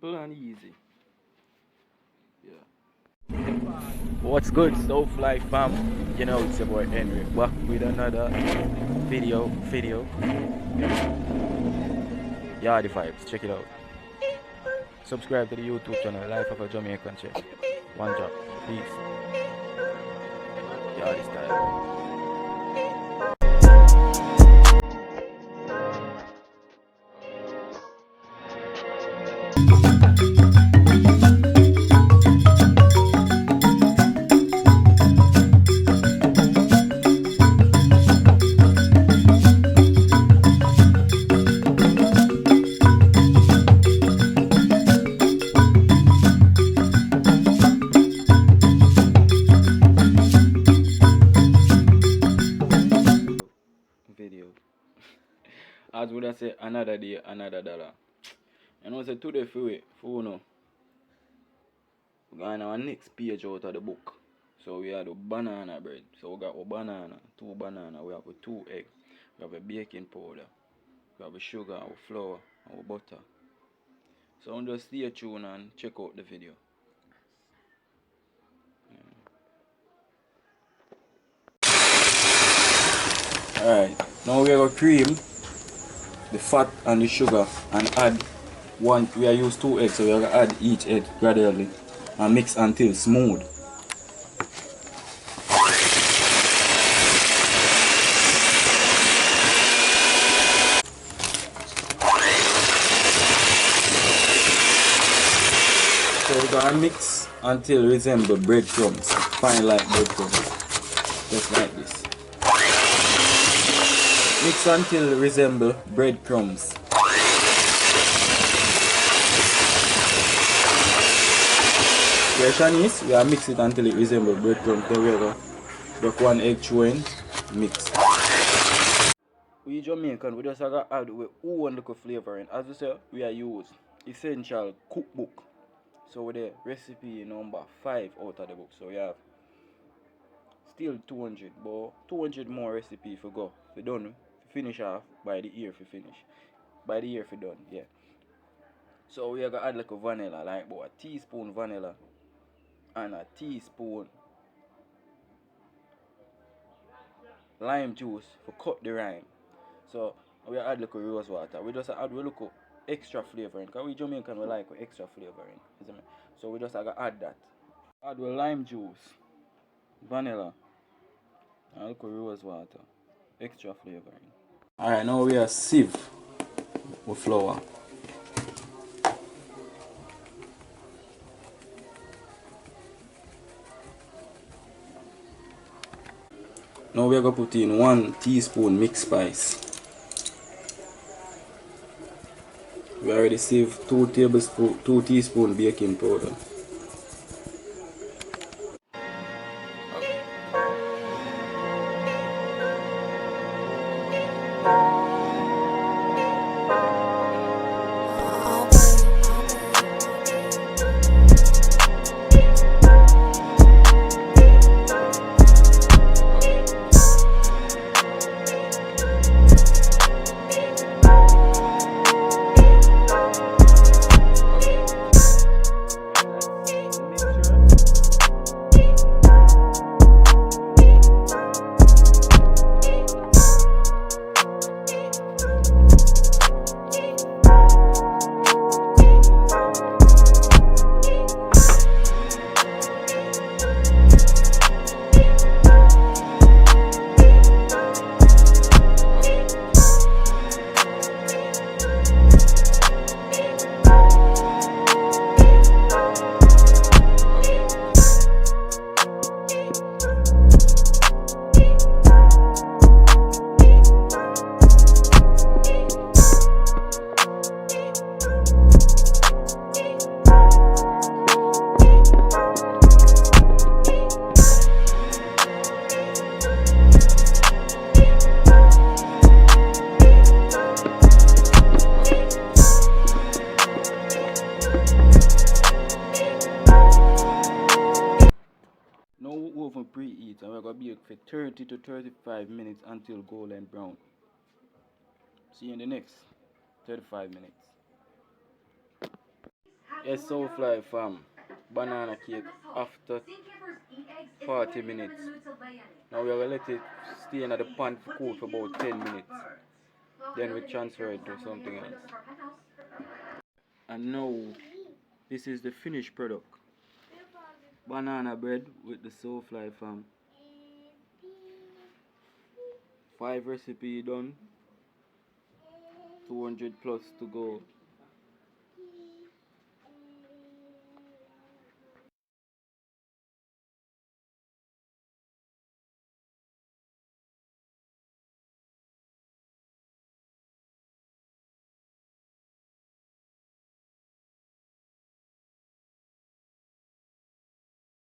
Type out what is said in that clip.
Simple and easy. Yeah. What's good, Soulfly fam? You know it's your boy Henry. Back with another video. Yeah, the vibes. Check it out. Subscribe to the YouTube channel, Life of a Jamaican Chef. One job. Peace. Yeah, this time. Video. As would I say, another day, another dollar. And also today for you know, we're going on our next page out of the book. So we have the banana bread. So we got a banana, 2 banana, we have a 2 egg, we have a baking powder, we have a sugar, our flour, our butter. So just stay tuned and check out the video. Alright, now we are going to cream the fat and the sugar and add one. We are use 2 eggs, so we are going to add each egg gradually and mix until smooth. So we're going to mix until it resembles breadcrumbs, fine like breadcrumbs, just like this. Mix until it resembles breadcrumbs. Question is, we are mix it until it resembles breadcrumbs. Then we are going to break 1 egg chewing, mix. We Jamaican, we just have to add our own little flavoring. As we say, we are use essential cookbook. So with the recipe number 5 out of the book. So we have still 200, but 200 more recipe if we go. If we done, if we finish off by the year if we finish. By the year if we done, yeah. So we are gonna add like a vanilla, like about a teaspoon vanilla and a teaspoon lime juice for cut the lime. So we add like a rose water. We just add we look extra flavoring. Because we Jamaican we like extra flavoring. So we just add that. Add with lime juice, vanilla, and look rose water. Extra flavoring. Alright, now we are sieve with flour. Now we are going to put in 1 teaspoon mixed spice. We already sieved 2 teaspoon baking powder. Oven preheat and we're going to bake for 30 to 35 minutes until golden brown. See you in the next 35 minutes. Yes, so fly fam. Banana cake after 40 minutes. Now we are gonna let it stay in the pan for cool for about 10 minutes. Then we transfer it to something else. And now this is the finished product. Banana bread with the soulfly fam. 5 recipe done. 200 plus to go.